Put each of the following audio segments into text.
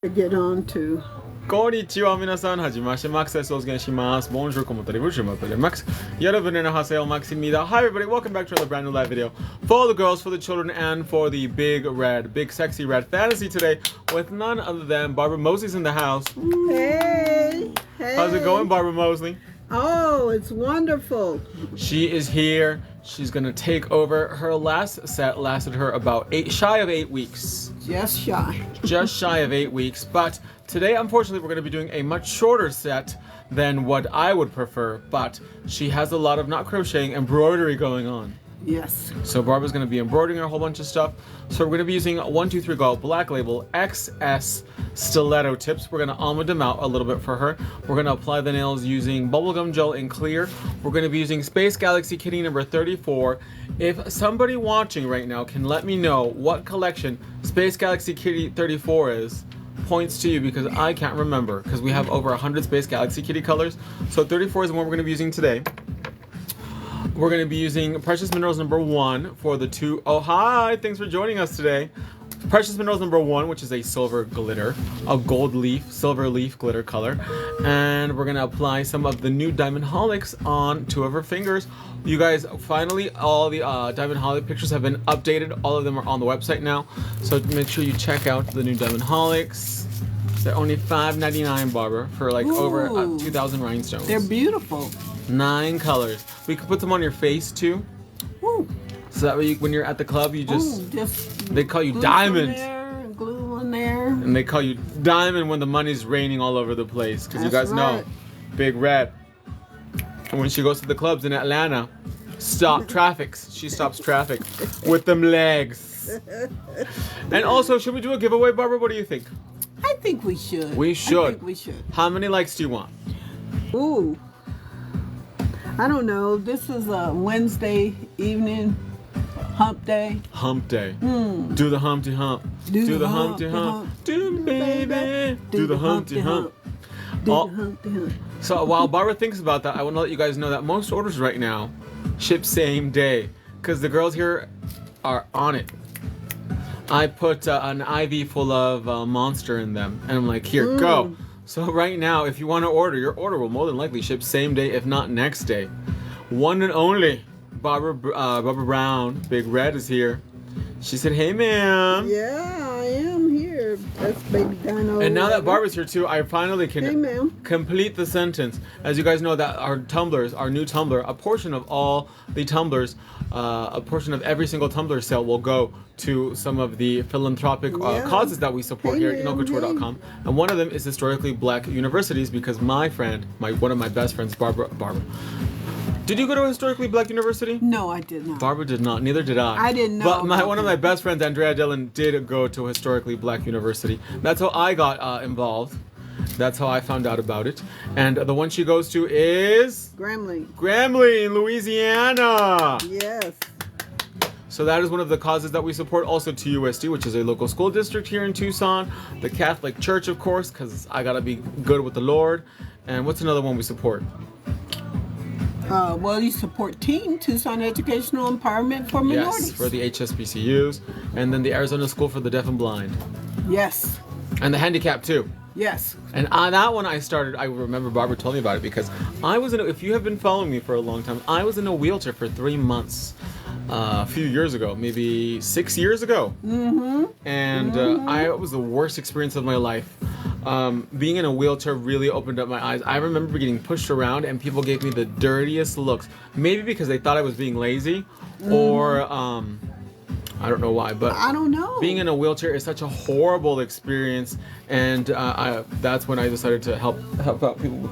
Get on to. こんにちは皆さんはじめましてマックスです。お願いします。Bonjour, comment allez-vous? Je m'appelle Max. 여러분 안녕하세요, Max입니다. Hi everybody, welcome back to another brand new live video for the girls, for the children, and for the big sexy red fantasy today with none other than Barbara Mosley's in the house. Hey, hey. How's it going, Barbara Mosley? Oh, it's wonderful. She is here. She's gonna take over. Her last set lasted her about shy of 8 weeks. Just shy. Just shy of 8 weeks. But today, unfortunately, we're gonna be doing a much shorter set than what I would prefer. But she has a lot of not crocheting, embroidery going on. Yes. So Barbara's going to be embroidering a whole bunch of stuff. So we're going to be using 123 Gold Black Label XS stiletto tips. We're going to almond them out a little bit for her. We're going to apply the nails using bubblegum gel in clear. We're going to be using Space Galaxy Kitty number 34. If somebody watching right now can let me know what collection Space Galaxy Kitty 34 is, points to you because I can't remember because we have over 100 Space Galaxy Kitty colors. So 34 is the one we're going to be using today. We're going to be using Precious Minerals number 1 for the two. Oh, hi! Thanks for joining us today. Precious Minerals number 1, which is a silver glitter, a gold leaf, silver leaf glitter color. And we're going to apply some of the new Diamond Holics on 2 of her fingers. You guys, finally, all the Diamond Holic pictures have been updated. All of them are on the website now. So make sure you check out the new Diamond Holics. They're only $5.99, Barbara, for like over 2,000 rhinestones. They're beautiful. 9 colors. We can put them on your face too. Ooh. So that way, when you're at the club, you just they call you glue Diamond. There, glue on there. And they call you Diamond when the money's raining all over the place. Because you guys know, Big Red. And when she goes to the clubs in Atlanta, she stops traffic with them legs. And also, should we do a giveaway, Barbara? What do you think? I think we should. We should. I think we should. How many likes do you want? Ooh. I don't know. This is a Wednesday evening hump day. Hump day. Do the Humpty Hump. Do the Humpty Hump. Do baby. Do the Humpty Hump. So while Barbara thinks about that, I want to let you guys know that most orders right now ship same day because the girls here are on it. I put an IV full of Monster in them, and I'm like, here, go. So right now, if you want to order, your order will more than likely ship same day, if not next day. One and only Barbara Brown, Big Red, is here. She said, hey, ma'am. Yeah, I am here. That's Baby Dino. And now that Barbara's here too, I finally can hey, complete the sentence. As you guys know, that our tumblers, our new tumbler, a portion of all the tumblers, a portion of every single tumbler sale will go to some of the philanthropic causes that we support here at InnoCouture.com. And one of them is historically black universities because my friend, one of my best friends, Barbara. Did you go to a historically black university? No, I did not. Barbara did not. Neither did I. I didn't know. But one of my best friends, Andrea Dillon, did go to a historically black university. That's how I got involved. That's how I found out about it. And the one she goes to is... Grambling, Louisiana. Yes. So that is one of the causes that we support. Also TUSD, which is a local school district here in Tucson. The Catholic Church, of course, because I got to be good with the Lord. And what's another one we support? Well, you support TEAM, Tucson Educational Empowerment for Minorities. Yes, for the HSBCUs. And then the Arizona School for the Deaf and Blind. Yes. And the handicapped, too. Yes. And that one I remember Barbara told me about it because I was if you have been following me for a long time, I was in a wheelchair for 3 months. A few years ago, maybe 6 years ago. And it was the worst experience of my life. Being in a wheelchair really opened up my eyes. I remember getting pushed around and people gave me the dirtiest looks. Maybe because they thought I was being lazy or I don't know why, but I don't know. Being in a wheelchair is such a horrible experience, and that's when I decided to help out people.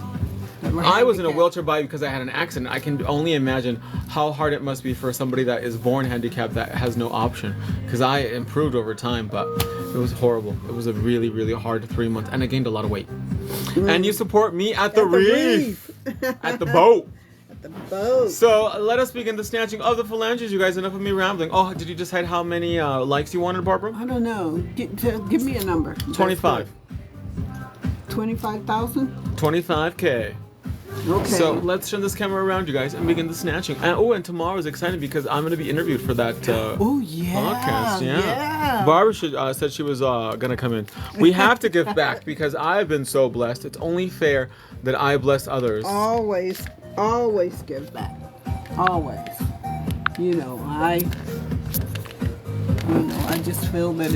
I was in a wheelchair because I had an accident. I can only imagine how hard it must be for somebody that is born handicapped that has no option. Because I improved over time, but it was horrible. It was a really, really hard 3 months, and I gained a lot of weight. And you support me at the reef. At the boat. At the boat. So let us begin the snatching of the phalanges, you guys. Enough of me rambling. Oh, did you decide how many likes you wanted, Barbara? I don't know. Give me a number. 25. 25,000? 25K. Okay. So let's turn this camera around, you guys, and begin the snatching. And tomorrow is exciting because I'm going to be interviewed for that Oh yeah. podcast. Yeah. Barbara said she was going to come in. We have to give back because I've been so blessed. It's only fair that I bless others. Always give back. Always. I just feel that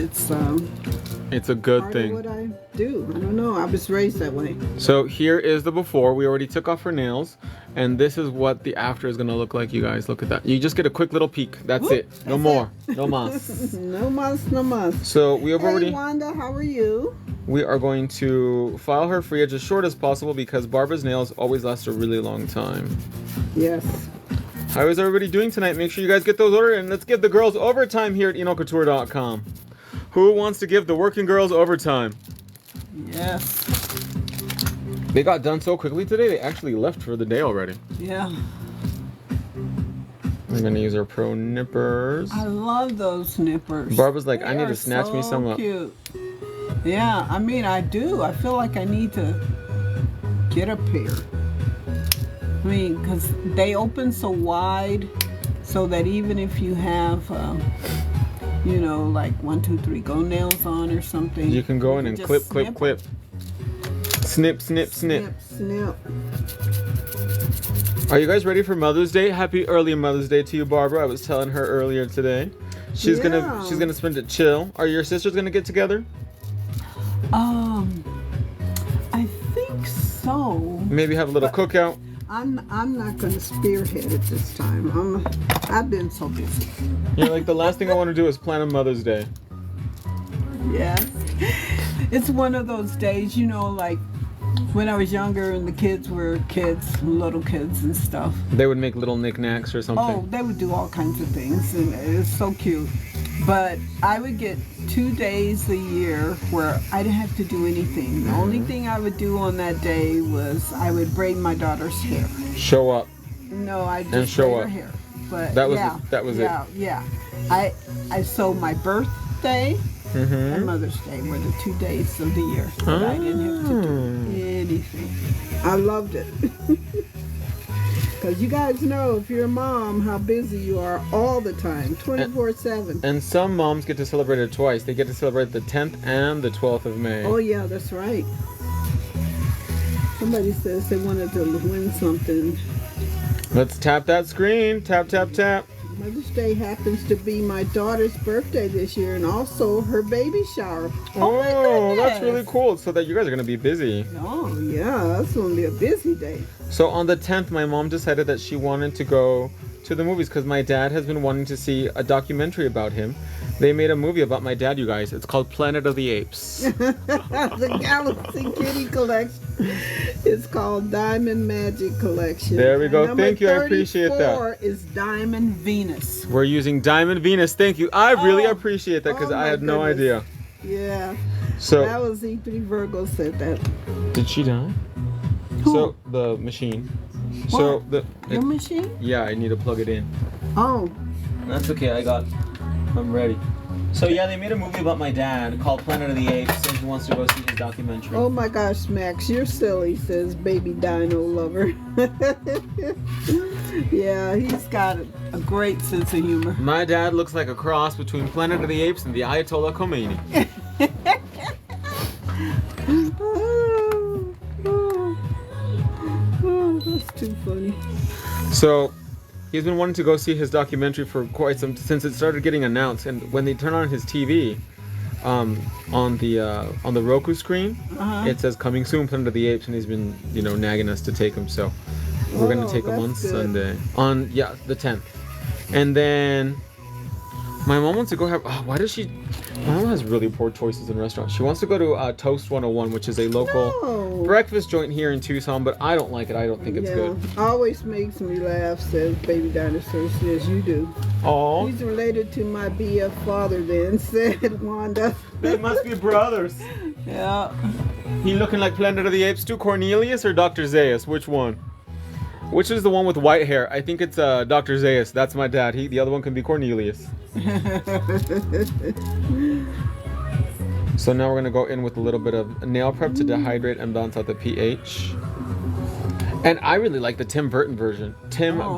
it's a good part thing. of what I do. I don't know. I was raised that way. So here is the before. We already took off her nails, and this is what the after is gonna look like. You guys, look at that. You just get a quick little peek. That's it. No more. No mas. No mas. So we have Hey, already. Wanda, how are you? We are going to file her free edge as short as possible because Barbara's nails always last a really long time. Yes. How is everybody doing tonight? Make sure you guys get those ordered, and let's give the girls overtime here at enocouture.com. Who wants to give the working girls overtime? Yes. They got done so quickly today, they actually left for the day already. Yeah. I'm gonna use our pro nippers. I love those nippers. Barbara's like, They I need to are snatch me some up. Cute. Yeah, I mean, I do. I feel like I need to get a pair. I mean, because they open so wide so that even if you have, like 1, 2, 3 go nails on or something. You can go in and just clip. Snip. Snip. Are you guys ready for Mother's Day? Happy early Mother's Day to you, Barbara. I was telling her earlier today. She's gonna spend it chill. Are your sisters gonna get together? I think so. Maybe have a little cookout. I'm not gonna spearhead it this time. I've been so busy. You're like, the last thing I want to do is plan a Mother's Day. Yes. It's one of those days, like when I was younger and the kids were little kids and stuff. They would make little knickknacks or something. Oh, they would do all kinds of things, and it's so cute. But I would get 2 days a year where I didn't have to do anything. The only thing I would do on that day was I would braid my daughter's hair. Show up. No, I And just show braid her up. hair. But That was yeah, it. That was it. Yeah. I so my birthday and Mother's Day were the 2 days of the year that I didn't have to do anything. I loved it. Because you guys know, if you're a mom, how busy you are all the time, 24/7. And some moms get to celebrate it twice. They get to celebrate the 10th and the 12th of May. Oh yeah, that's right. Somebody says they wanted to win something. Let's tap that screen. Tap. Mother's Day happens to be my daughter's birthday this year and also her baby shower. Oh my goodness. That's really cool. So that you guys are going to be busy. Oh yeah, that's going to be a busy day. So on the 10th, my mom decided that she wanted to go to the movies because my dad has been wanting to see a documentary about him. They made a movie about my dad, you guys. It's called Planet of the Apes. The Galaxy Kitty Collection. It's called Diamond Magic Collection. There we go. Number Thank you. I appreciate that. 34 is Diamond Venus. We're using Diamond Venus. Thank you. I really appreciate that because oh I had my no goodness. idea. Yeah. So That was E3 Virgo said that. did she die? Who? So the machine. So Your machine? yeah, I need to plug it in. Oh. That's okay. I'm ready. So yeah, they made a movie about my dad called Planet of the Apes, and he wants to go see his documentary. Oh my gosh, Max, you're silly, says Baby Dino Lover. Yeah, he's got a great sense of humor. My dad looks like a cross between Planet of the Apes and the Ayatollah Khomeini. Oh, that's too funny. So he's been wanting to go see his documentary for quite some since it started getting announced, and when they turn on his TV, on the Roku screen, it says coming soon, Planet of the Apes, and he's been nagging us to take him. So we're gonna take him on that's good. Sunday, on the 10th, and then my mom wants to go have. Oh, why does she? My mom has really poor choices in restaurants. She wants to go to Toast 101, which is a local breakfast joint here in Tucson, but I don't like it. I don't think it's good. Always makes me laugh, says Baby Dinosaur, says you do. Oh, He's related to my BF father then, said Wanda. they must be brothers. Yeah. He looking like Planet of the Apes too? Cornelius or Dr. Zaius? Which one? Which is the one with white hair? I think it's Dr. Zaius. That's my dad. The other one can be Cornelius. So now we're gonna go in with a little bit of nail prep to dehydrate and balance out the pH. And I really like the Tim Burton version.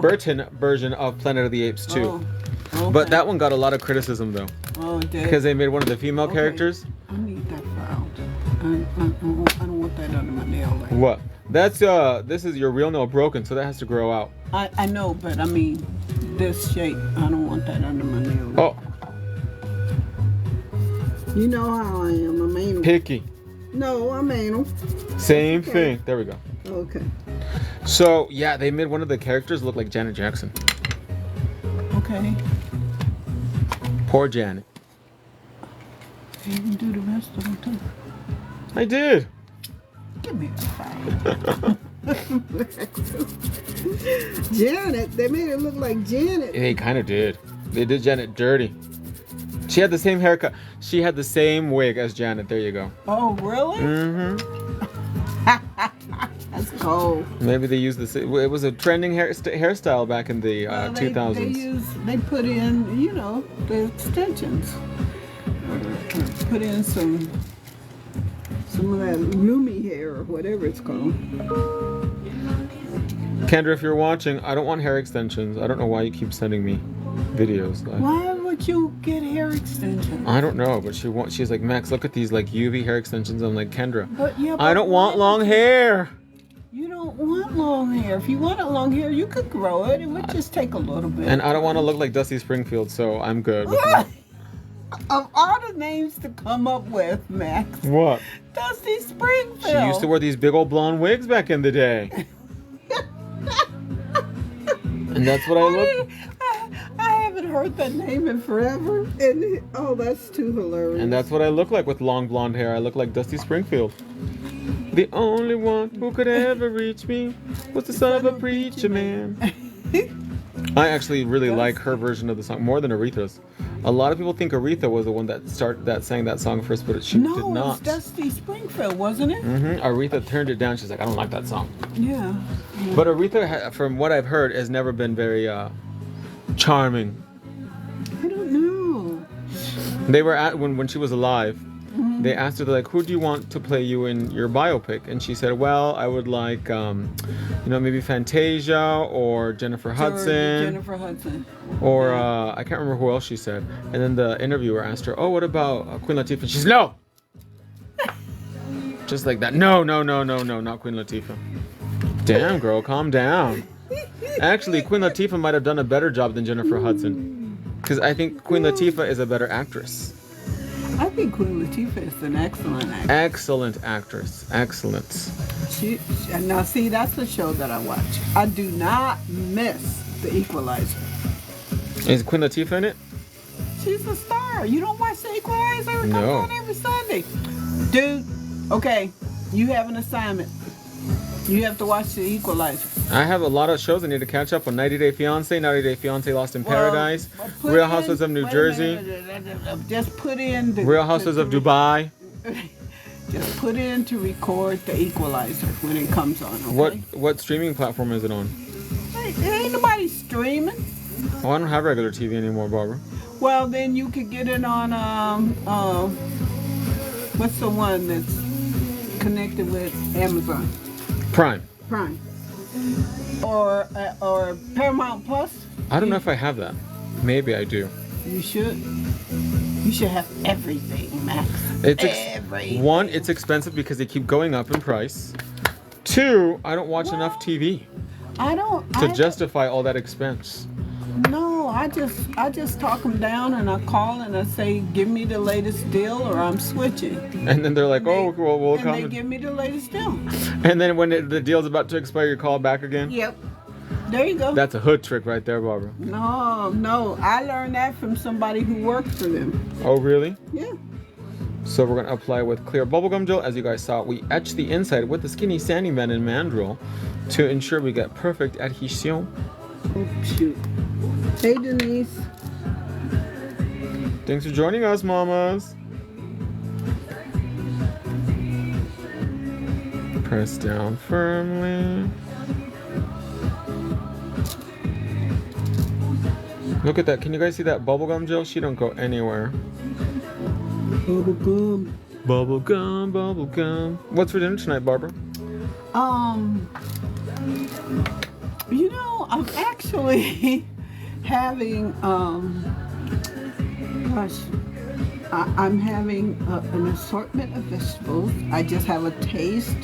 Burton version of Planet of the Apes too. Oh, okay. But that one got a lot of criticism though. Oh, it did. Because they made one of the female characters. I need that file. I don't want that under my nail. Like. What? That's this is your real nail broken, so that has to grow out. I know, but I mean, this shape. I don't want that under my nail. Oh. You know how I am. I'm anal. Picky. No, I'm anal. Same thing. There we go. Okay. So yeah, they made one of the characters look like Janet Jackson. Okay. Poor Janet. You can do the rest of them too. I did. Give me that file. Janet. They made it look like Janet. They kind of did. They did Janet dirty. She had the same haircut. She had the same wig as Janet. There you go. Oh, really? Mm-hmm. That's cold. Maybe they used this. It was a trending hairstyle back in the 2000s. They put in, you know, the extensions. Put in some of that loomy hair or whatever it's called. Kendra, if you're watching, I don't want hair extensions. I don't know why you keep sending me videos. Why would you get hair extensions? I don't know, but she's like, Max, look at these like UV hair extensions. I'm like, Kendra, but I don't want long hair. You don't want long hair. If you wanted long hair, you could grow it. It would just take a little bit. And I don't want to look like Dusty Springfield, so I'm good. Of all the names to come up with, Max. What? Dusty Springfield. She used to wear these big old blonde wigs back in the day. And that's what I look. I haven't heard that name in forever. And oh, that's too hilarious. And that's what I look like with long blonde hair. I look like Dusty Springfield. The only one who could ever reach me was the son of a preacher man. I actually really like her version of the song more than Aretha's. A lot of people think Aretha was the one that sang that song first, but she did not. No, it was Dusty Springfield, wasn't it? Mm-hmm. Aretha turned it down. She's like, I don't like that song. Yeah. But Aretha, from what I've heard, has never been very charming. I don't know. They were at when she was alive. They asked her, they're like, who do you want to play you in your biopic? And she said, well, I would like, maybe Fantasia or Jennifer Hudson. Or I can't remember who else she said. And then the interviewer asked her, oh, what about Queen Latifah? And she's no! Just like that. No, not Queen Latifah. Damn, girl, calm down. Actually, Queen Latifah might have done a better job than Jennifer Hudson. Because I think Queen Latifah is a better actress. I think Queen Latifah is an excellent actress. Excellent actress. Excellent. Now, see, that's the show that I watch. I do not miss The Equalizer. Is Queen Latifah in it? She's a star. You don't watch The Equalizer? It comes on every Sunday. Dude, okay, you have an assignment. You have to watch The Equalizer. I have a lot of shows I need to catch up on. 90 Day Fiancé, 90 Day Fiancé Lost in Paradise, Real Housewives of New Jersey. Just put in the Real Housewives of Dubai. Just put in to record The Equalizer when it comes on. Okay? What streaming platform is it on? Ain't nobody streaming. Oh, I don't have regular TV anymore, Barbara. Well, then you could get it on what's the one that's connected with Amazon? Prime. Or Paramount Plus. I don't know if I have that. Maybe I do. You should. You should have everything, Max. Everything. One, it's expensive because they keep going up in price. Two, I don't watch enough TV. To justify all that expense. No, I just talk them down and I call and I say, give me the latest deal or I'm switching. And then they're like, we'll come. And they give me the latest deal. And then when the deal's about to expire, you call back again? Yep. There you go. That's a hood trick right there, Barbara. No. I learned that from somebody who worked for them. Oh, really? Yeah. So we're going to apply with clear bubblegum gel. As you guys saw, we etch the inside with the skinny sanding band and mandrel to ensure we get perfect adhesion. Oh, shoot. Hey, Denise. Thanks for joining us, mamas. Press down firmly. Look at that. Can you guys see that bubblegum gel? She don't go anywhere. Bubblegum. Bubblegum. What's for dinner tonight, Barbara? You know, I'm actually having, gosh, I'm having an assortment of vegetables. I just have a taste.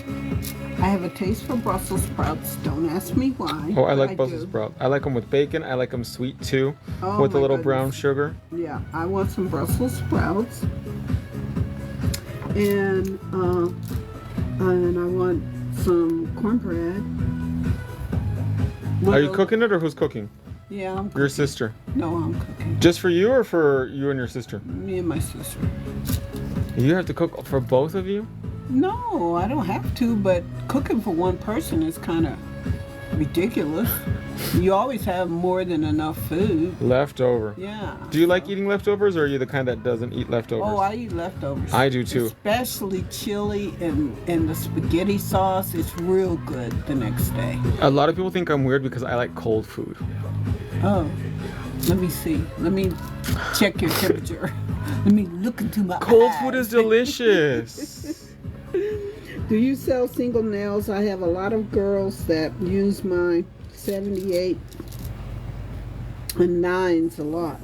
I have a taste for Brussels sprouts. Don't ask me why. Oh, I like but Brussels do. sprouts. I like them with bacon. I like them sweet too, Oh, with a my little goodness. brown sugar. Yeah, I want some Brussels sprouts. And I want some cornbread. Are you cooking it or who's cooking? Yeah, I'm cooking. Your sister. No, I'm cooking. Just for you or for you and your sister? Me and my sister. You have to cook for both of you? No, I don't have to, but cooking for one person is kind of ridiculous. You always have more than enough food. Leftover. Yeah. Do you like eating leftovers or are you the kind that doesn't eat leftovers? Oh, I eat leftovers. I do too. Especially chili and the spaghetti sauce. It's real good the next day. A lot of people think I'm weird because I like cold food. Oh, let me see. Let me check your temperature. Let me look into my Cold eyes. food is delicious. Do you sell single nails? I have a lot of girls that use my 78 and 9s a lot.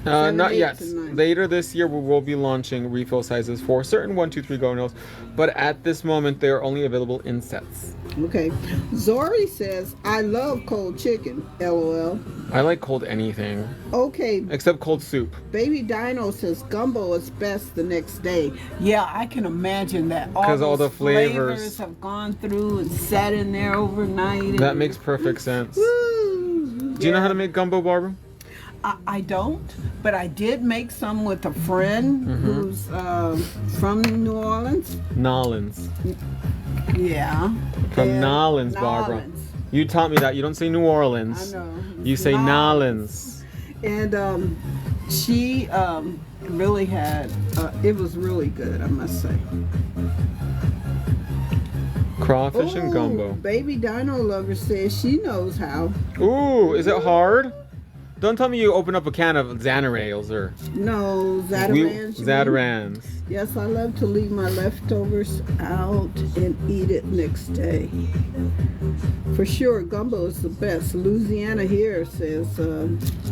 Not 7/8 yet. and 9. Later this year, we will be launching refill sizes for certain 1, 2, 3 Go nails, but at this moment, they are only available in sets. Okay. Zori says, I love cold chicken. LOL. I like cold anything, Okay. except cold soup. Baby Dino says gumbo is best the next day. Yeah, I can imagine that. 'Cause all those the flavors have gone through and sat in there overnight. That makes perfect sense. Woo. Do you know how to make gumbo, Barbara? I don't, but I did make some with a friend who's from New Orleans. Nolans. Yeah. From And Nolans, Barbara. Nolans. You taught me that. You don't say New Orleans. I know. You say Nolans. And she really had, it was really good, I must say. Crawfish and gumbo. Baby Dino Lover says she knows how. Ooh, is it hard? Don't tell me you open up a can of Xanarales or No, Zatarans. you mean? Zatarans. Yes, I love to leave my leftovers out and eat it next day. For sure, gumbo is the best. Louisiana here, says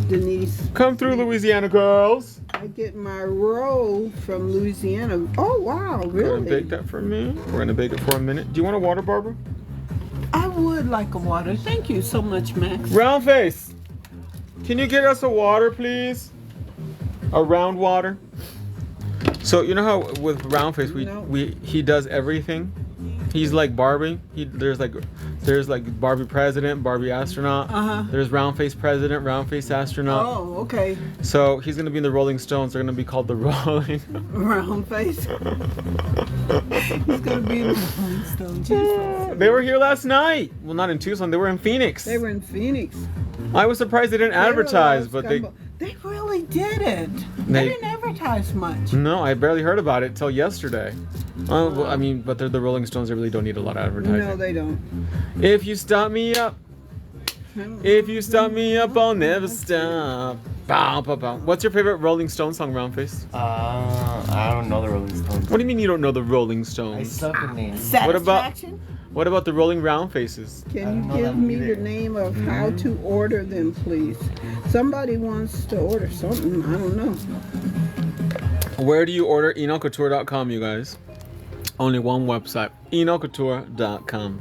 Denise. Come through, Louisiana girls. I get my roll from Louisiana. Oh, wow, Go and bake really? that for me. We're gonna bake it for a minute. Do you want a water, Barbara? I would like a water. Thank you so much, Max. Round face. Can you get us a water, please? A round water. So you know how with round face he does everything. He's like Barbie. There's like Barbie president, Barbie astronaut. There's round face president, round face astronaut. Oh, okay. So he's gonna be in the Rolling Stones. They're gonna be called the Rolling. Round face. He's gonna be in the Rolling Stone. Jesus. They were here last night. Well, not in Tucson. They were in Phoenix. They were in Phoenix. I was surprised they didn't advertise, but they really didn't. They- They didn't advertise much. No, I barely heard about it till yesterday. Well, I mean, but they're the Rolling Stones. They really don't need a lot of advertising. No, they don't. If you stop me up, I'll never stop. Bow, bow, bow. What's your favorite Rolling Stone song, Roundface? I don't know the Rolling Stones. What do you mean you don't know the Rolling I Stones? suck at names. Satisfaction? What about the Rolling Round Faces? I Can don't you know give that me either. the name of how to order them, please? Somebody wants to order something. I don't know. Where do you order? EnolCouture.com, you guys. Only one website. EnolCouture.com.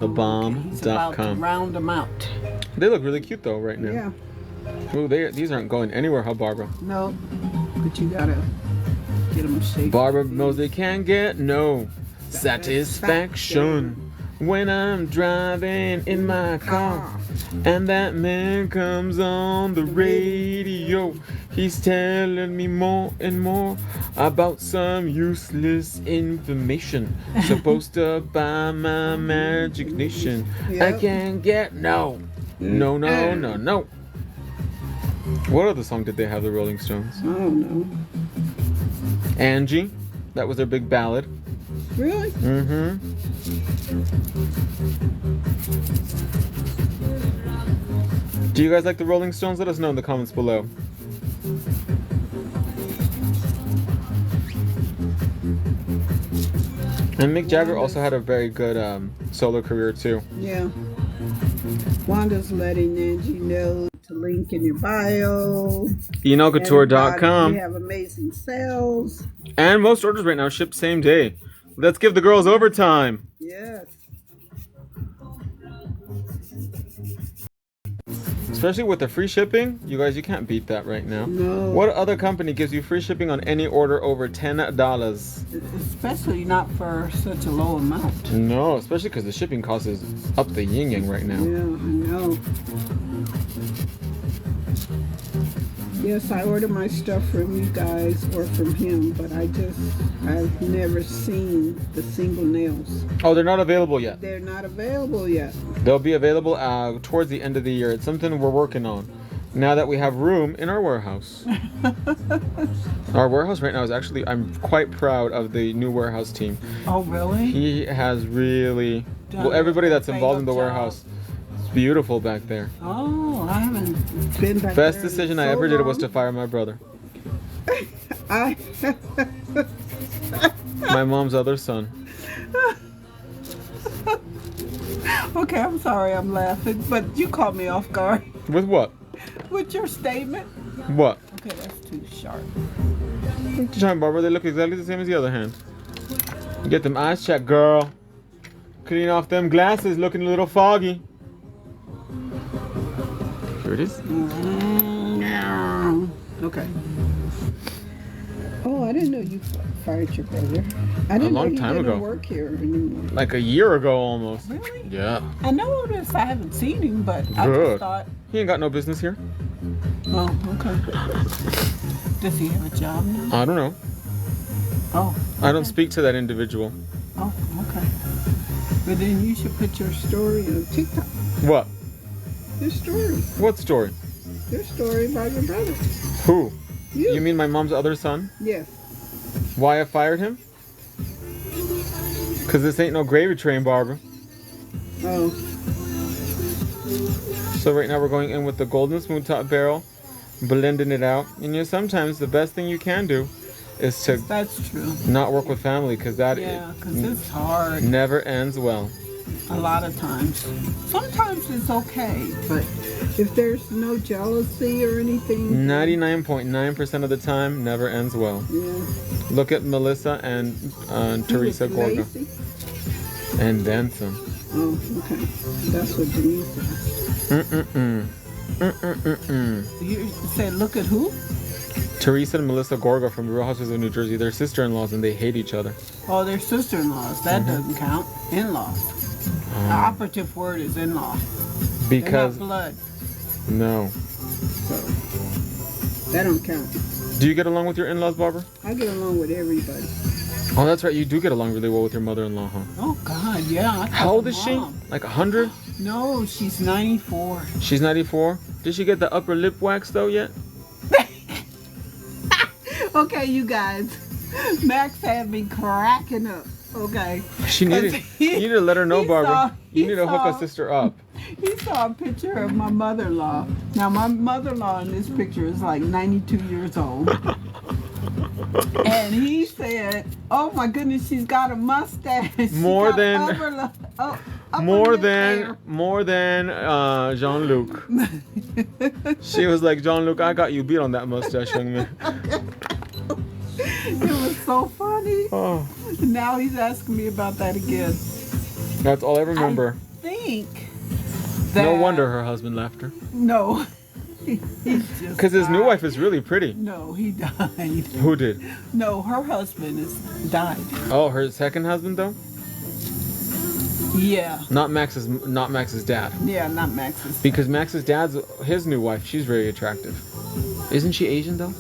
He's about to Thebomb.com. round them out. They look really cute though right now. Yeah. Ooh, these aren't going anywhere, huh, Barbara? No, but you gotta get them safe. Barbara knows they can't get no satisfaction when I'm driving in my car and that man comes on the radio. He's telling me more and more about some useless information. Supposed to buy my imagination. I Yep. can't get no. What other song did they have, the Rolling Stones? I don't know. Angie. That was their big ballad. Really? Mm-hmm. Do you guys like the Rolling Stones? Let us know in the comments below. And Mick Jagger also had a very good solo career too. Yeah. Wanda's letting Angie know to link in your bio. ENOCouture.com. We have amazing sales. And most orders right now ship same day. Let's give the girls overtime. Yes. Especially with the free shipping. You guys, you can't beat that right now. No. What other company gives you free shipping on any order over $10? Especially not for such a low amount. No, especially because the shipping cost is up the yin-yang right now. Yeah, I know. Yes, I order my stuff from you guys or from him, but I've never seen the single nails. Oh, they're not available yet. They're not available yet. They'll be available towards the end of the year. It's something we're working on. Now that we have room in our warehouse. Our warehouse right now is actually, I'm quite proud of the new warehouse team. Oh, really? He has really, well, everybody that's involved in the warehouse. It's beautiful back there. Oh, I haven't been back Best there decision in I so ever did long. was to fire my brother. I My mom's other son. Okay, I'm sorry I'm laughing, but you caught me off guard With what? with your statement. What? Okay, that's too sharp. John Barber, they look exactly the same as the other hand. Get them eyes checked, girl. Clean off them glasses, looking a little foggy. Here it is. Okay. Oh, I didn't know you fired your brother. I didn't long know time he didn't ago. work here anymore. Like a year ago almost. Really? Yeah. I know this. I haven't seen him, but I Good. just thought, He ain't got no business here. oh, okay. Does he have a job now? I don't know. Oh. I don't speak to that individual. Oh, okay. But then you should put your story on TikTok. What? Your story. What story? Your story about your brother. Who? You. You mean my mom's other son? Yes. Why I fired him? Cause this ain't no gravy train, Barbara. Oh. So right now we're going in with the golden smooth top barrel, blending it out. And you know, sometimes the best thing you can do is to That's true. not work with family, because that Yeah, because it's hard never ends well. a lot of times. Sometimes it's okay, but if there's no jealousy or anything. 99.9% of the time, never ends well. Yeah. Look at Melissa and Teresa He was Gorga. lazy. And then some. Oh, okay. That's what Denise said. You said, look at who? Teresa and Melissa Gorga from Real Housewives of New Jersey. They're sister-in-laws and they hate each other. Oh, they're sister-in-laws. That doesn't count. In-laws. The operative word is in-law. Because They're not blood. no. So that don't count. Do you get along with your in-laws, Barbara? I get along with everybody. Oh, that's right. You do get along really well with your mother-in-law, huh? Oh God, yeah. How old is she? Like 100? No, she's 94. She's 94. Did she get the upper lip wax though yet? Okay, you guys. Max had me cracking up. Okay. She needed. You need to let her know, Barbara. You need to hook saw- a sister up. He saw a picture of my mother-in-law. Now, my mother-in-law in this picture is like 92 years old. And he said, oh my goodness, she's got a mustache. She More got than- upper More lip than Jean-Luc. She was like, Jean-Luc, I got you beat on that mustache, young man. hair. It was so funny. Oh, Now he's asking me about that again. that's all I remember. I think that... No wonder her husband left her. No. He's just Because his new died. wife is really pretty. No, he died. Who did? No, her husband is died. Oh, her second husband though? Yeah. Not Max's dad. Yeah, not Max's. Because Max's dad's his new wife. She's very attractive. Isn't she Asian though?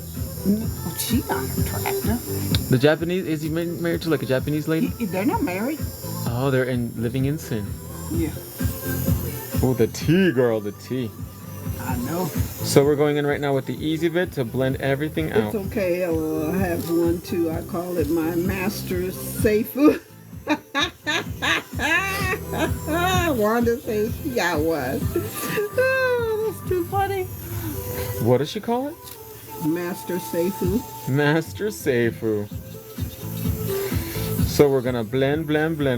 No, she's not attractive. The Japanese, is he married to like a Japanese lady? They're not married. Oh, they're living in sin. Yeah, Oh, the tea, girl, the tea. I know. So we're going in right now with the easy bit to blend everything out. It's okay. I have one too. I call it my master's Seifu. Wanda says she got one. Oh, that's too funny. What does she call it? Master Seifu. Master Seifu. So we're gonna blend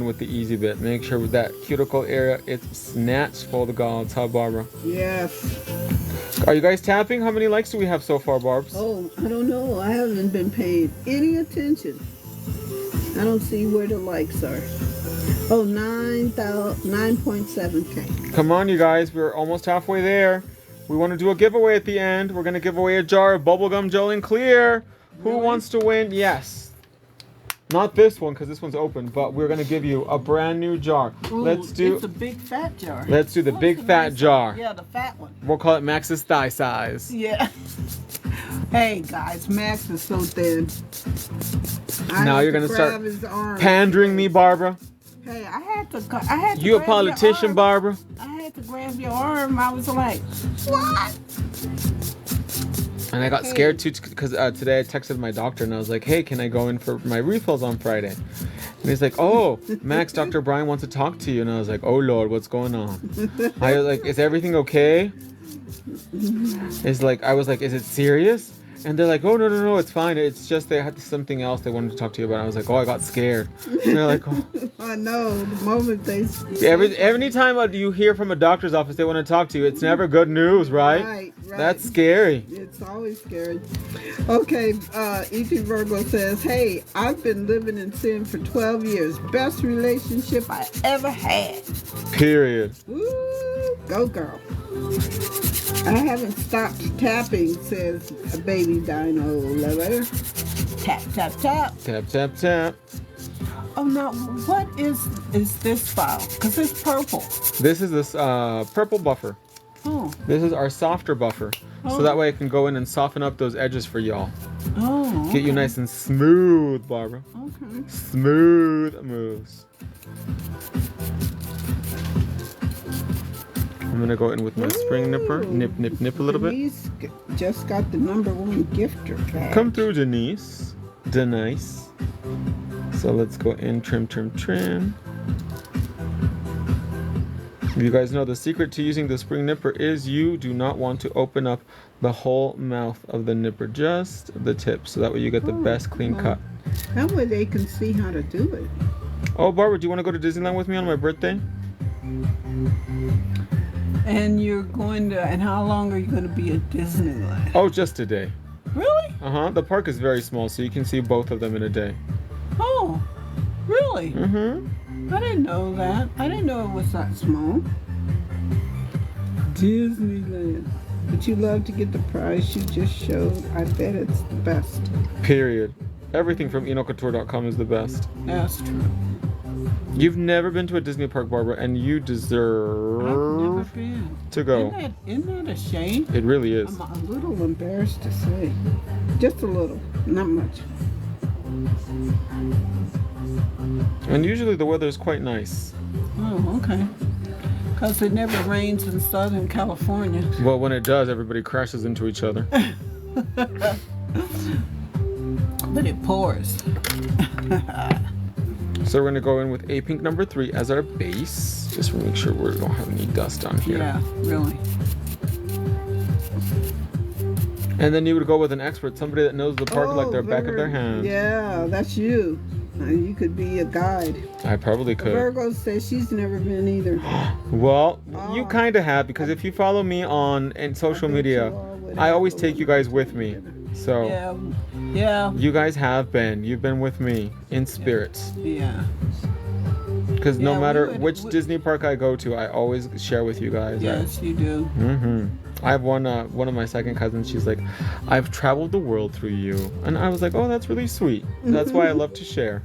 with the easy bit. Make sure with that cuticle area it's snatched for the gods, huh, Barbara? Yes. Are you guys tapping? How many likes do we have so far, Barbs? Oh, I don't know. I haven't been paying any attention. I don't see where the likes are. Oh, 9.7K. Come on, you guys. We're almost halfway there. We want to do a giveaway at the end. We're going to give away a jar of bubblegum gel in clear. Who Really? wants to win? Yes. Not this one because this one's open, but we're going to give you a brand new jar. Ooh, It's a big fat jar. Let's do the big fat jar. Yeah, the fat one. We'll call it Max's thigh size. Yeah. Hey guys, Max is so thin. Now you're gonna start grab his arm. Pandering me, Barbara. Hey, I had to. You a grab your politician, arm. Barbara? I had to grab your arm. I was like, what? And I got scared too because today I texted my doctor and I was like, hey, can I go in for my refills on Friday? And he's like, oh, Max, Dr. Brian wants to talk to you. And I was like, oh, Lord, what's going on? I was like, is everything okay? I was like, is it serious? And they're like, oh, no, it's fine. It's just they had something else they wanted to talk to you about. I was like, oh, I got scared. And they're like, oh. I know. The moment they... Every time you hear from a doctor's office they want to talk to you, it's never good news, right? Right. That's scary. It's always scary. Okay, E.T. Virgo says, hey, I've been living in sin for 12 years. Best relationship I ever had. Period. Woo, go girl. I haven't stopped tapping, says a baby dino lover. Tap, tap, tap. Tap, tap, tap. Oh, now, what is this file? Because it's purple. This is this purple buffer. Oh. This is our softer buffer. Oh. So that way I can go in and soften up those edges for y'all. Oh, okay. Get you nice and smooth, Barbara. Okay. Smooth moves. I'm gonna go in with my spring nipper. Nip, nip, nip a little bit. Denise just got the #1 gifter badge. Come through, Denise. Denise. So let's go in, trim, trim, trim. You guys know the secret to using the spring nipper is you do not want to open up the whole mouth of the nipper, just the tip, so that way you get the best clean cut. That way they can see how to do it. Oh, Barbara, do you want to go to Disneyland with me on my birthday? And you're going to, and how long are you going to be at Disneyland? Oh, just a day. Really? Uh-huh. The park is very small, so you can see both of them in a day. Oh, really? Mm-hmm. I didn't know that. I didn't know it was that small. Disneyland. But you love to get the prize you just showed. I bet it's the best. Period. Everything from enocouture.com is the best. That's true. You've never been to a Disney park, Barbara, and you deserve I've never been. to go. Isn't that a shame? It really is. I'm a little embarrassed to say. Just a little. Not much. And usually the weather is quite nice. Oh, okay. Because it never rains in Southern California. Well, when it does, everybody crashes into each other. But it pours. So we're going to go in with a pink #3 as our base. Just to make sure we don't have any dust on here. Yeah, really. And then you would go with an expert, somebody that knows the park like their back of their hand. Yeah, that's you. You could be a guide. I probably could. Virgo says she's never been either. Well, you kind of have, because if you follow me on social media, I always take you guys with me. So Yeah. you guys have been. You've been with me in spirit. Yeah. Because no Yeah, matter we would- which Disney park I go to, I always share with you guys. Yes, you do. Mm-hmm. I have one of my second cousins. She's like, I've traveled the world through you. And I was like, oh, that's really sweet. That's why I love to share.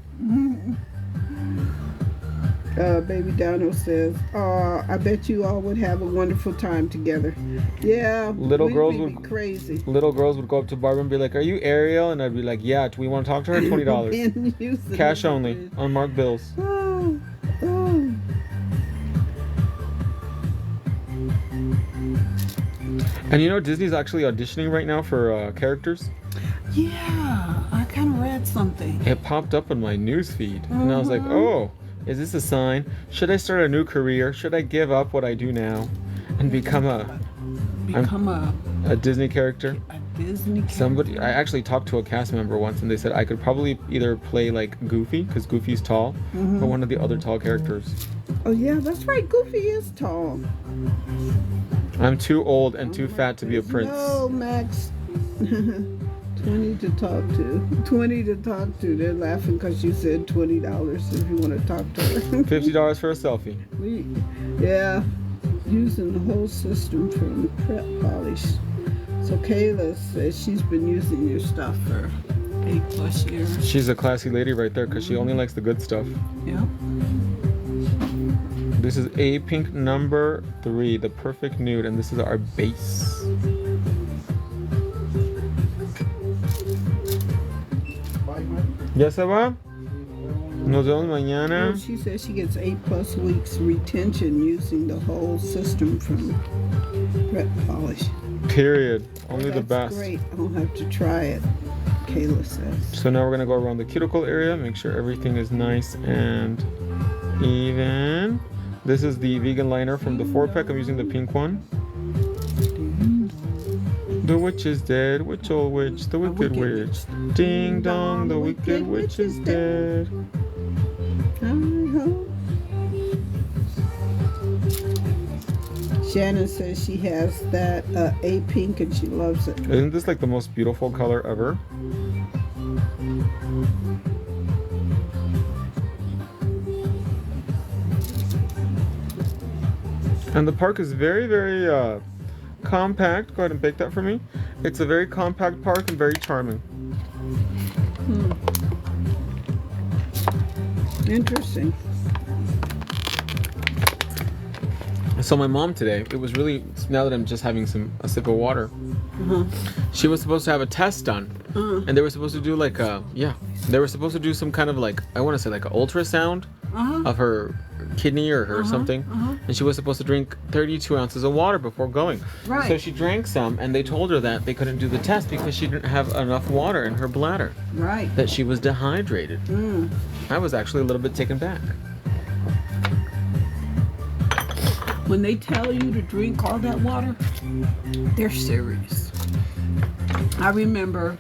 Baby Dino says, I bet you all would have a wonderful time together. Yeah, Little girls be would crazy. Little girls would go up to Barbara and be like, are you Ariel? And I'd be like, yeah, do we want to talk to her? $20. Cash only, unmarked bills. Oh, oh. And you know, Disney's actually auditioning right now for characters. Yeah, I kind of read something. It popped up on my news feed. And I was like, oh, is this a sign? Should I start a new career? Should I give up what I do now and become a Disney character? A Disney. Somebody, I actually talked to a cast member once, and they said I could probably either play like Goofy, because Goofy's tall, or one of the other tall characters. Oh yeah, that's right. Goofy is tall. I'm too old and too fat to be a prince. No, Max. 20 to talk to. 20 to talk to. They're laughing because you said $20 if you want to talk to her. $50 for a selfie. Yeah, using the whole system from prep polish. So Kayla says she's been using your stuff for 8+ years. She's a classy lady right there, because she only likes the good stuff. Yeah. This is A Pink number 3, the perfect nude, and this is our base. ¿Ya se va? Nos vemos mañana. Well, she says she gets 8+ weeks retention using the whole system from prep polish. Period. Only the That's best. great. I'll have to try it, Kayla says. So now we're gonna go around the cuticle area, make sure everything is nice and even. This is the vegan liner from the 4-pack. I'm using the pink one. The witch is dead. Which old witch? The wicked witch. Ding dong, the wicked witch is dead. Shannon says she has that A pink and she loves it. Isn't this like the most beautiful color ever? And the park is very, very compact. Go ahead and bake that for me. It's a very compact park and very charming. Interesting. So my mom today, it was really, now that I'm just having a sip of water, she was supposed to have a test done. And they were supposed to do like they were supposed to do some kind of like, I want to say like an ultrasound of her kidney or her something. And she was supposed to drink 32 ounces of water before going. Right. So she drank some, and they told her that they couldn't do the test because she didn't have enough water in her bladder. Right. That she was dehydrated. I was actually a little bit taken back. When they tell you to drink all that water, they're serious. I remember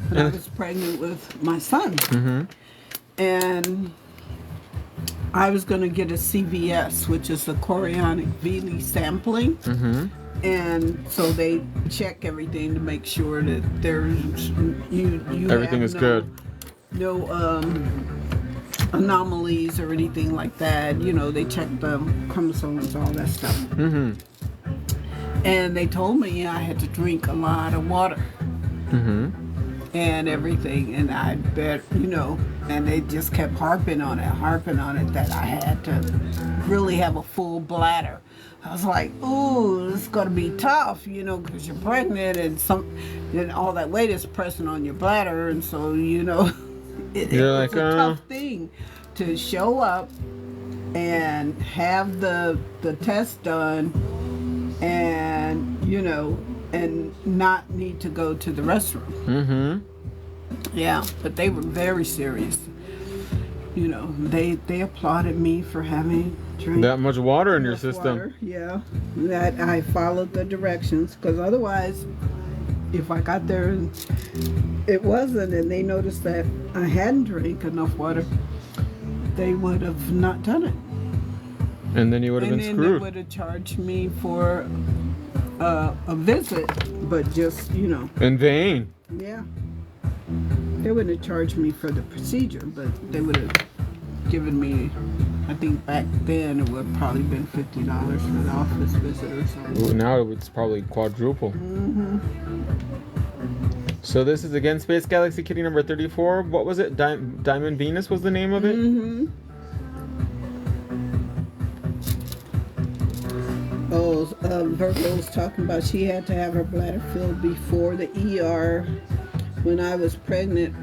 when I was pregnant with my son, and I was going to get a CVS, which is a chorionic vili sampling. And so they check everything to make sure that there's Everything is good. No anomalies or anything like that. You know, they check the chromosomes, all that stuff. And they told me I had to drink a lot of water and everything. And I bet, you know, and they just kept harping on it that I had to really have a full bladder. I was like, ooh, it's going to be tough, you know, because you're pregnant and all that weight is pressing on your bladder. And so, you know, it's a tough thing to show up and have the test done and, you know, and not need to go to the restroom. Yeah, but they were very serious. You know, they applauded me for having drank that much water in your system. Water. Yeah, that I followed the directions, because otherwise, if I got there and it wasn't, and they noticed that I hadn't drank enough water, they would have not done it. And then you would have been screwed. screwed. And they would have charged me for a visit, but just, you know. In vain. Yeah. They wouldn't have charged me for the procedure, but they would have given me, I think back then it would have probably been $50 for the office visit or something. Ooh, now it's probably quadruple. So this is again Space Galaxy Kitty number 34. What was it? Diamond Venus was the name of it? Virgo was talking about she had to have her bladder filled before the ER when I was pregnant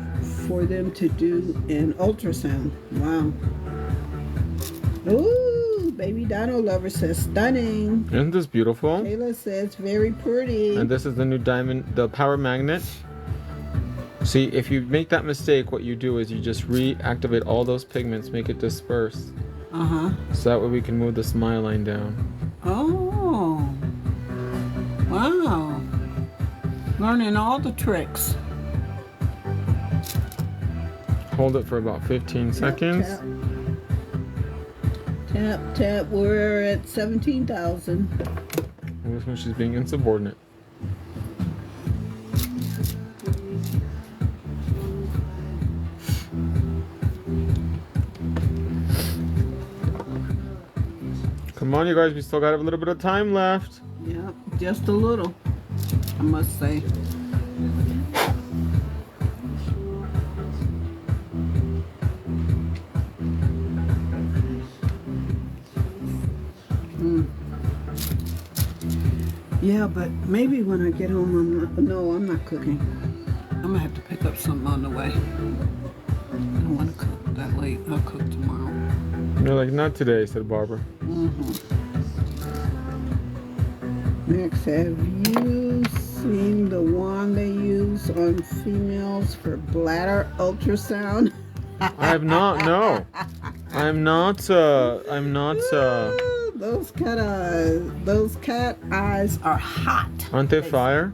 for them to do an ultrasound. Wow. Ooh, baby Dino Lover says stunning. Isn't this beautiful? Kayla says very pretty. And this is the new diamond, the power magnet. See, if you make that mistake, what you do is you just reactivate all those pigments, make it disperse. So that way we can move the smile line down. Oh. Wow. Learning all the tricks. Hold it for about 15 seconds. Tap, tap, tap. We're at 17,000. And this one she's being insubordinate. Come on, you guys, we still got a little bit of time left. Yeah, just a little, I must say. Yeah, but maybe when I get home, I'm not cooking. I'm gonna have to pick up something on the way. I don't want to cook that late. I'll cook tomorrow. You're like, not today, said Barbara. Next, have you seen the one they use on females for bladder ultrasound? I have not, no. I'm not. Those cat eyes are hot. Aren't they fire?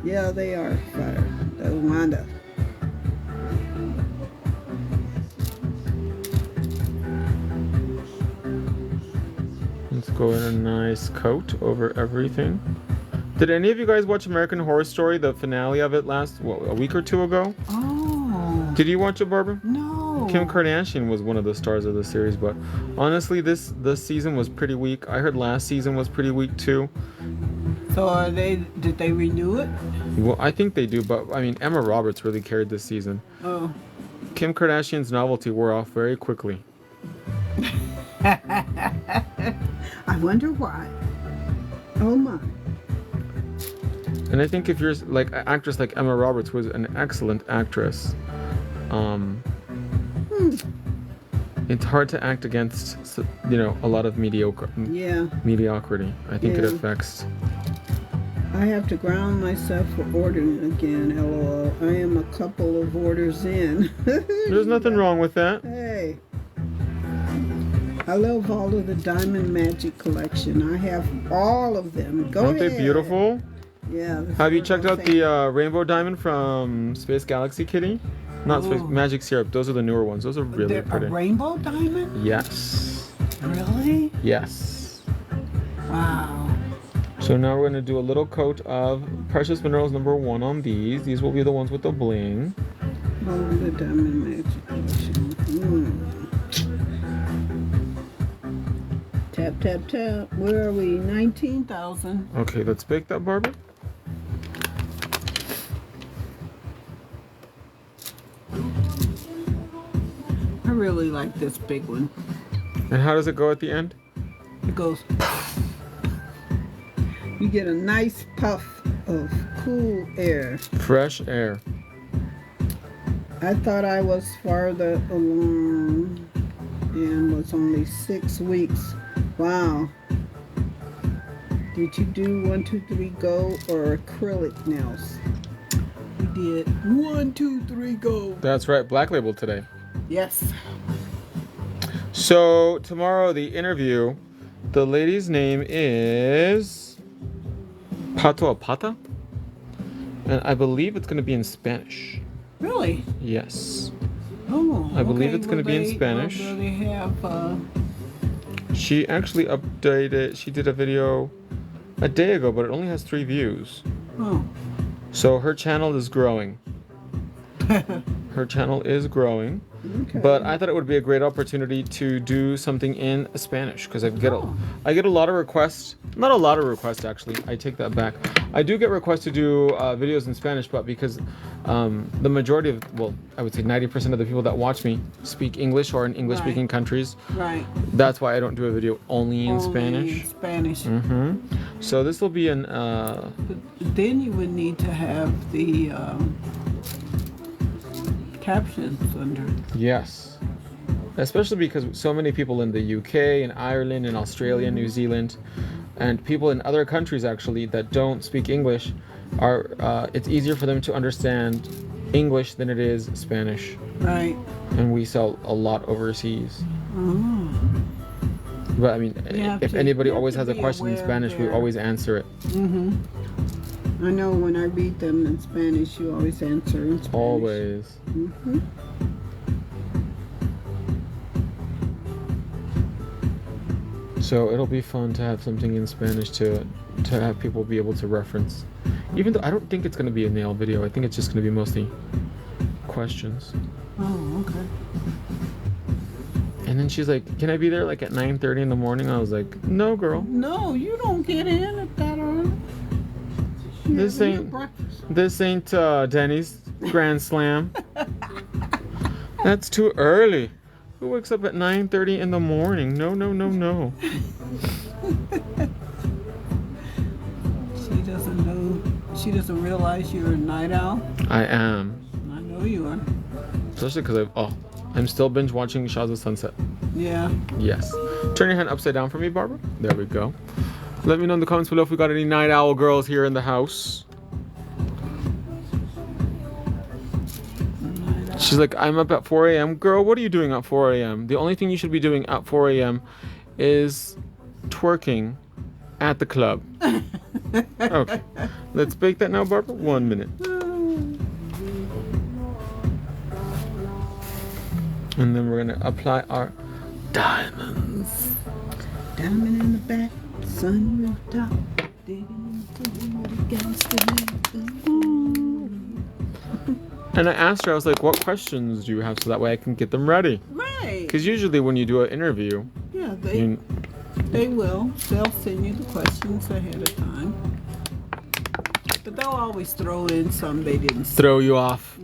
Yeah, they are fire. The Wanda. Let's go in a nice coat over everything. Did any of you guys watch American Horror Story, the finale of it a week or two ago? Oh. Did you watch it, Barbara? No. Kim Kardashian was one of the stars of the series, but honestly, this season was pretty weak. I heard last season was pretty weak too. So did they renew it? Well, I think they do, but I mean, Emma Roberts really carried this season. Oh. Kim Kardashian's novelty wore off very quickly. I wonder why. Oh my. And I think if you're like an actress like Emma Roberts was an excellent actress, it's hard to act against, a lot of mediocrity. I think it affects. I have to ground myself for ordering again, LOL. I am a couple of orders in. There's nothing wrong with that. Hey. I love all of the Diamond Magic collection. I have all of them. Aren't they beautiful? Yeah. Have you checked out the Rainbow Diamond from Space Galaxy Kitty? Not Space Magic Syrup. Those are the newer ones. Those are really pretty. A rainbow diamond? Yes. Really? Yes. Wow. So now we're going to do a little coat of Precious Minerals #1 on these. These will be the ones with the bling. All of the Diamond Magic collection. Tap, tap, tap. Where are we? 19,000. Okay, let's bake that, Barbara. I really like this big one. And how does it go at the end? It goes. You get a nice puff of cool air. Fresh air. I thought I was farther along and was only 6 weeks. Wow. Did you do 1, 2, 3 go or acrylic nails? We did 1, 2, 3 go. That's right, Black Label today. Yes. So tomorrow the interview, the lady's name is Pato Apata, and I believe it's going to be in Spanish. Really? Yes. Oh, I believe it's going to be in Spanish. Do they have? She actually updated. She did a video a day ago, but it only has 3 views. Oh. So her channel is growing. Her channel is growing. Okay. But I thought it would be a great opportunity to do something in Spanish because I get a lot of requests. Not a lot of requests, actually. I take that back. I do get requests to do videos in Spanish, but because the majority of, well, I would say 90% of the people that watch me speak English or in English-speaking countries. Right. That's why I don't do a video only in Spanish. In Spanish. Mm-hmm. So this will be an. But then you would need to have the captions under. Yes. Especially because so many people in the UK and Ireland and Australia, New Zealand, and people in other countries actually that don't speak English are it's easier for them to understand English than it is Spanish. Right. And we sell a lot overseas. Oh. But I mean, if anybody always has a question in Spanish, we always answer it. Mm-hmm. I know when I read them in Spanish, you always answer in Spanish. Always. Mm-hmm. So it'll be fun to have something in Spanish to have people be able to reference. Even though I don't think it's going to be a nail video. I think it's just going to be mostly questions. Oh, okay. And then she's like, can I be there like at 9:30 in the morning? I was like, no, girl. No, you don't get in at that early. This Having your ain't breakfast. this ain't Denny's Grand Slam. That's too early. Who wakes up at 9:30 in the morning? No, no, no, no. She doesn't know. She doesn't realize you're a night owl. I am. I know you are. Especially because I'm still binge watching Shaws of Sunset. Yeah. Yes. Turn your hand upside down for me, Barbara. There we go. Let me know in the comments below if we got any night owl girls here in the house. She's like, I'm up at 4 a.m. Girl, what are you doing at 4 a.m.? The only thing you should be doing at 4 a.m. is twerking at the club. Okay. Let's bake that now, Barbara. 1 minute. And then we're going to apply our diamonds. Diamond in the back, sun rooftop, digging into the gas. And I asked her, I was like, what questions do you have so that way I can get them ready? Right. Because usually when you do an interview, Yeah, they will. They'll send you the questions ahead of time. But they'll always throw in some they didn't say. throw you off,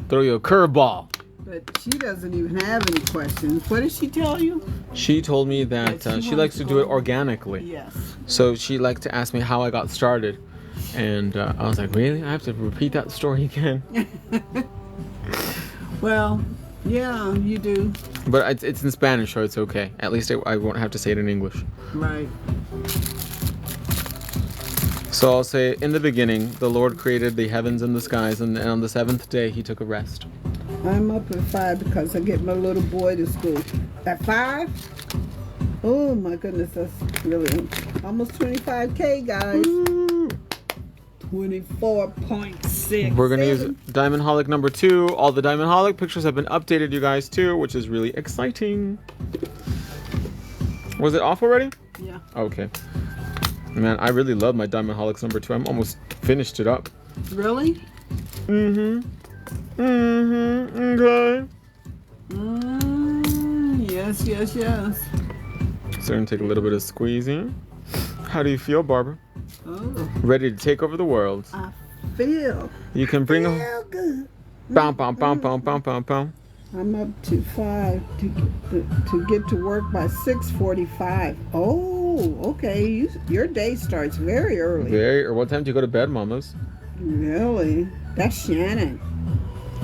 throw you a curveball. But she doesn't even have any questions. What did she tell you? She told me that That she likes to do it organically. Yes. So she liked to ask me how I got started. And I was like, really? I have to repeat that story again? Well, yeah, you do. But it's in Spanish, so it's okay. At least I won't have to say it in English. Right. So I'll say, in the beginning, the Lord created the heavens and the skies, and on the seventh day, he took a rest. I'm up at 5 because I get my little boy to school. At 5? Oh my goodness, that's really almost 25K, guys. Woo! 24.6. We're going to use Diamond Holic number 2. All the Diamond Holic pictures have been updated, you guys, too, which is really exciting. Was it off already? Yeah. Okay. Man, I really love my Diamond Holics number 2. I'm almost finished it up. Really? Mm-hmm. Mm-hmm. Okay. Yes, yes, yes. So we're going to take a little bit of squeezing. How do you feel, Barbara? Oh, Ready to take over the world. I feel. You can bring a... Feel good. Bam, bam, bam, bam, bam, bam, bam. I'm up to 5 to get to work by 6:45. Oh, okay. Your day starts very early. Or what time do you go to bed, mamas? Really? That's Shannon.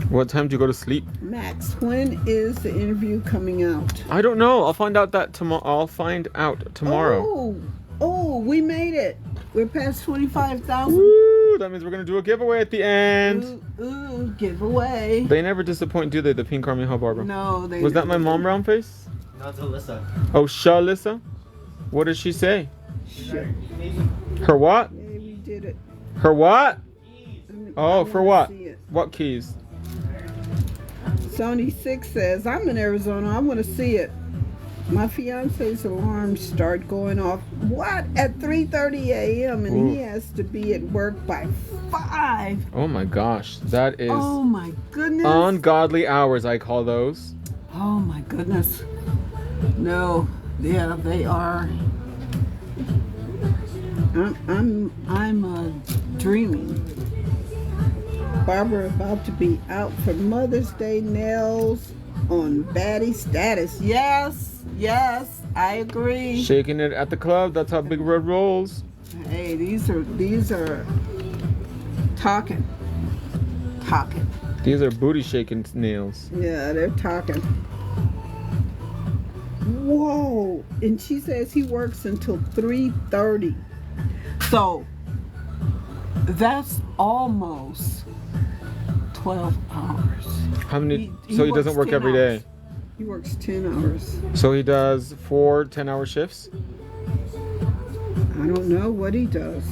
What time do you go to sleep? Max, when is the interview coming out? I don't know. I'll find out that tomorrow. I'll find out tomorrow. Oh, we made it. We're past 25,000. Woo! That means we're gonna do a giveaway at the end. Ooh, giveaway. They never disappoint, do they? The pink Army Hub, Barbara. No, they. Was that my never mom do. round face? No, it's Alyssa. Oh, Shalissa. What did she say? Shit. Her what? Yeah, we did it. Her what? Oh, I for wanna what? see it. What keys? Sony 6 says, I'm in Arizona. I want to see it. My fiance's alarms start going off. What? At 3:30 a.m. and Ooh. he has to be at work by 5. Oh my gosh, that is Oh my goodness. ungodly hours. I call those. Oh my goodness. No. Yeah, they are. I'm dreaming. Barbara about to be out for Mother's Day nails on baddie status. Yes, I agree. Shaking it at the club. That's how Big Red rolls. Hey, these are talking. These are booty shaking nails. Yeah, they're talking. Whoa! And she says he works until 3:30. So that's almost 12 hours. How many? He So he works doesn't work 10 every day. hours. He works 10 hours. So he does 4 10-hour shifts. I don't know what he does.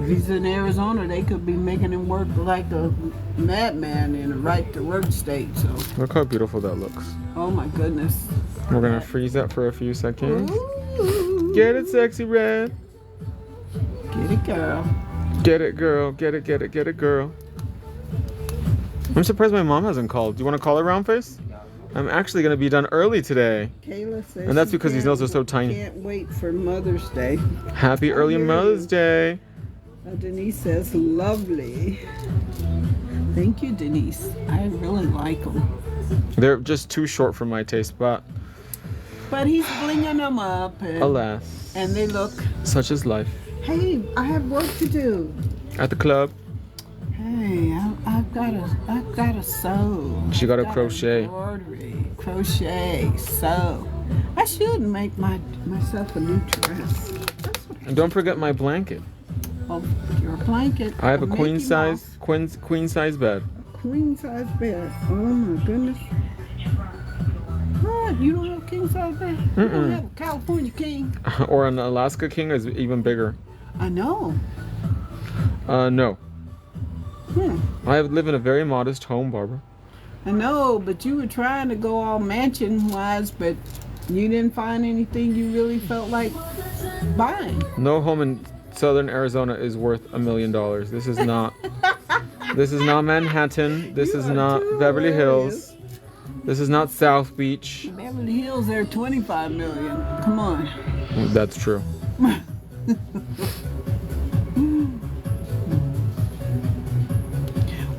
If he's in Arizona, they could be making him work like a madman in a right-to-work state. So, Look how beautiful that looks. oh my goodness. We're gonna freeze that for a few seconds. Ooh. Get it, sexy red. Get it, girl. Get it, girl. Get it, get it, get it, girl. I'm surprised my mom hasn't called. Do you want to call her, round face? I'm actually gonna be done early today. Kayla says And that's she because these nails are so tiny. Can't wait for Mother's Day. Happy early hear Mother's you. Day. Denise says, lovely. Thank you, Denise. I really like them. They're just too short for my taste, but But he's blinging them up. alas, And they look, such is life. hey, I have work to do. At the club, Hey, I've got to sew. She gotta I've crochet. Embroidery, crochet, sew. I should make myself a new dress. That's what and don't forget my blanket. your blanket. I have a Mickey queen Mouse. size queen size bed. Queen size bed. Oh my goodness. What? You don't have a king size bed? You don't have a California king? Or an Alaska king is even bigger. I know. No. Hmm. I live in a very modest home, Barbara. I know, but you were trying to go all mansion wise, but you didn't find anything you really felt like buying. No home in southern Arizona is worth $1 million. This is not. This is not Manhattan. This You is are not too Beverly hilarious. Hills. This is not South Beach. Beverly Hills, they're 25 million. Come on. That's true.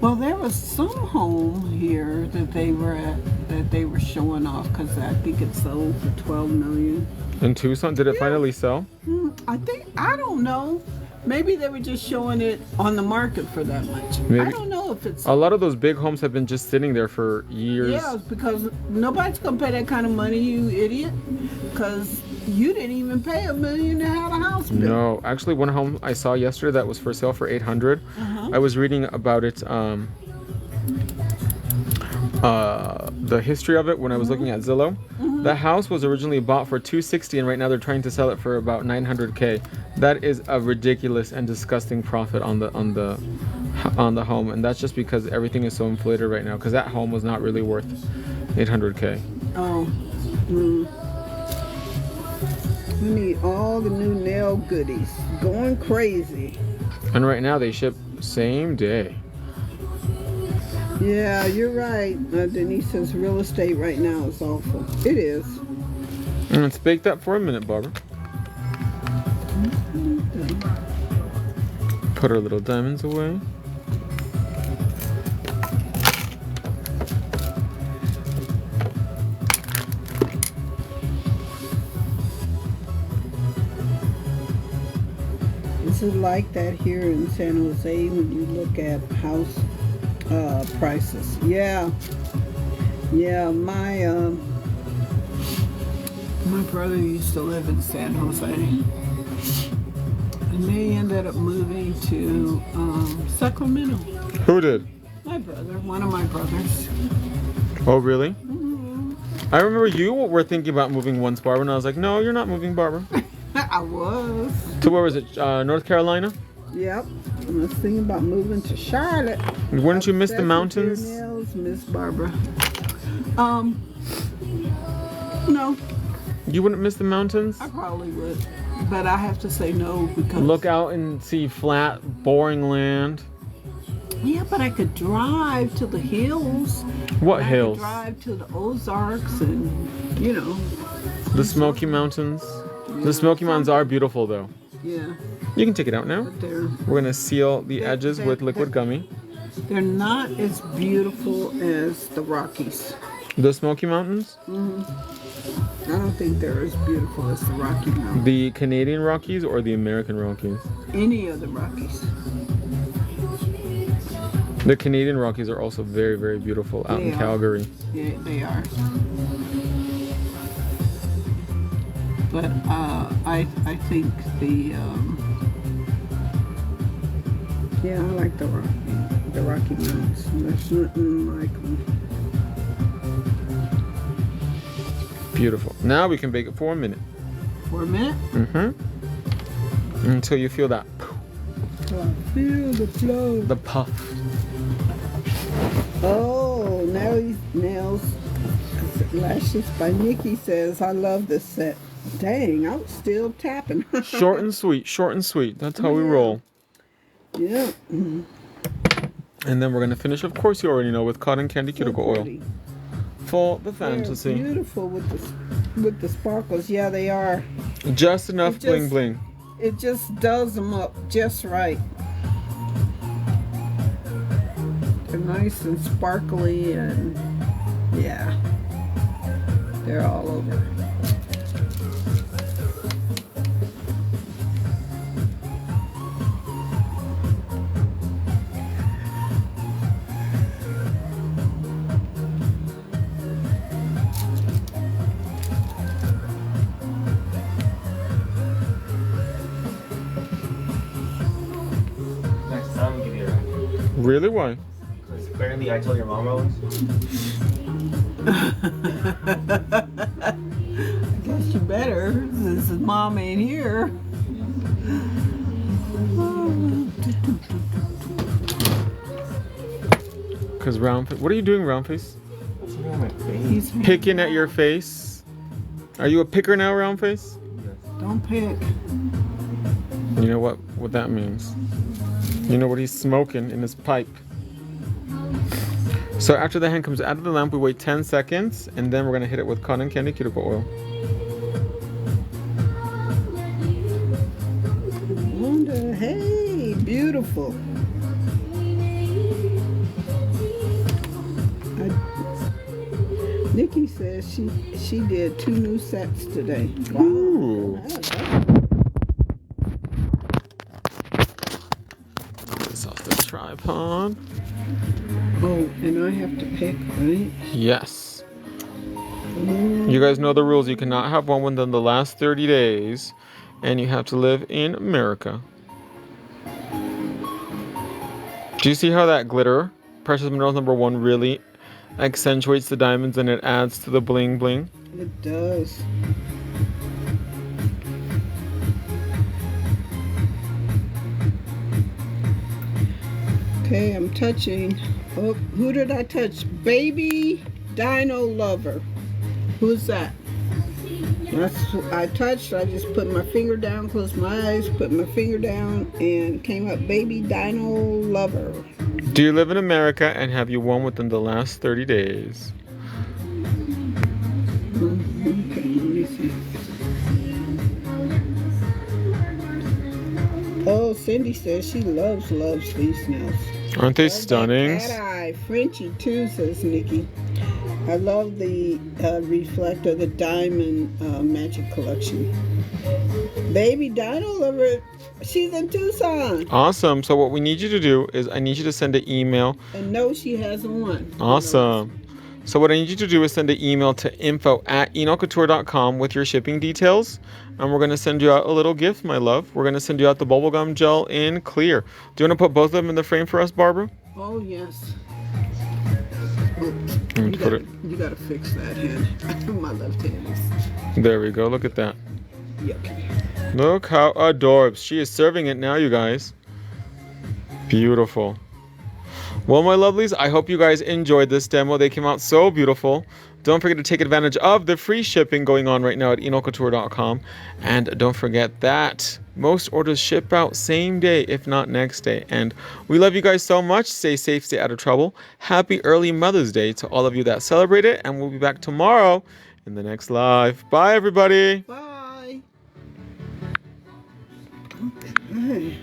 Well, there was some home here that they were showing off because I think it sold for 12 million. In Tucson, did it finally sell? I don't know. Maybe they were just showing it on the market for that much. Maybe. I don't know if it's. A lot of those big homes have been just sitting there for years. Yeah, because nobody's gonna pay that kind of money, you idiot. Because you didn't even pay $1 million to have a house built. No, actually, one home I saw yesterday that was for sale for $800. I was reading about it, the history of it when I was looking at Zillow. The house was originally bought for $260, and right now they're trying to sell it for about $900K. That is a ridiculous and disgusting profit on the home, and that's just because everything is so inflated right now. Because that home was not really worth $800K. Oh. We need all the new nail goodies. Going crazy. And right now they ship same day. Yeah, you're right. Denise says real estate right now is awful. It is. And let's bake that for a minute, Barbara. Put our little diamonds away. This is like that here in San Jose when you look at house prices. Yeah, my brother used to live in San Jose, and they ended up moving to Sacramento. Who did? My brother, one of my brothers. Oh, really? I remember you were thinking about moving once, Barbara, and I was like, no, you're not moving, Barbara. I was. To where was it? North Carolina? Yep. I was thinking about moving to Charlotte. Wouldn't you miss the Obsessed with mountains? your nails, Miss Barbara. No, You wouldn't miss the mountains? I probably would, but I have to say no because. Look out and see flat, boring land. Yeah, but I could drive to the hills. What I hills? could drive to the Ozarks and, you know. The Smoky Mountains. The Smoky Mountains are beautiful, though. Yeah, You can take it out now. but they're We're gonna seal the edges with liquid gummy. they're not as beautiful as the Rockies. The Smoky Mountains, I don't think they're as beautiful as the Rocky Mountains. the Canadian Rockies, or the American Rockies. Any of the Rockies. The Canadian Rockies are also very, very beautiful out They in are. Calgary. Yeah, they are. But I think the yeah, I like the Rocky Mountains. There's nothing like them. Beautiful. Now we can bake it for a minute. For a minute. Until you feel that I feel the flow. The puff. Oh, nails lashes by Nikki says, I love this set. Dang, I was still tapping. Short and sweet, short and sweet. That's how we roll. Yeah. And then we're gonna finish, of course you already know, with cotton candy cuticle oil. For the fantasy. They're beautiful with the sparkles. Yeah, they are. Just enough bling bling. It just does them up just right. They're nice and sparkly, and yeah, they're all over. Next time, give you a rack. Really? Why? Because apparently I told your mom once. I guess you better, since his mom ain't here. Because round face. What are you doing, round face? What's on my face? He's Picking at your face. Are you a picker now, round face? Don't pick. You know what that means. You know what he's smoking in his pipe. So after the hand comes out of the lamp, we wait 10 seconds, and then we're gonna hit it with cotton candy cuticle oil. Wanda, hey, beautiful. Nikki says she did 2 new sets today. Wow. Ooh. This off the tripod. Oh, and I have to pick, right? Yes. You guys know the rules. You cannot have one within the last 30 days, and you have to live in America. Do you see how that glitter, Precious Minerals #1, really accentuates the diamonds and it adds to the bling bling? It does. Okay, I'm touching. Oh, who did I touch? Baby Dino Lover. Who's that? That's who I touched. I just put my finger down, closed my eyes, put my finger down, and came up Baby Dino Lover. Do you live in America and have you won within the last 30 days? Okay, let me see. Oh, Cindy says she loves these nails. Aren't they Love stunning? that cat eye. Frenchie too, says Nikki. I love the reflector, the diamond magic collection. Baby Dino Lover, she's in Tucson. Awesome. So what we need you to do is I need you to send an email. And no, she hasn't won. Awesome. So what I need you to do is send an email to info@enolcouture.com with your shipping details. And we're going to send you out a little gift, my love. We're going to send you out the bubblegum gel in clear. Do you want to put both of them in the frame for us, Barbara? Oh, yes. You gotta fix that hand. My left hand is There we go. Look at that. yucky. Look how adorbs. She is serving it now, you guys. Beautiful. Well, my lovelies, I hope you guys enjoyed this demo. They came out so beautiful. Don't forget to take advantage of the free shipping going on right now at enolcouture.com. And don't forget that most orders ship out same day, if not next day. And we love you guys so much. Stay safe, stay out of trouble. Happy early Mother's Day to all of you that celebrate it. And we'll be back tomorrow in the next live. Bye, everybody. Bye. Okay.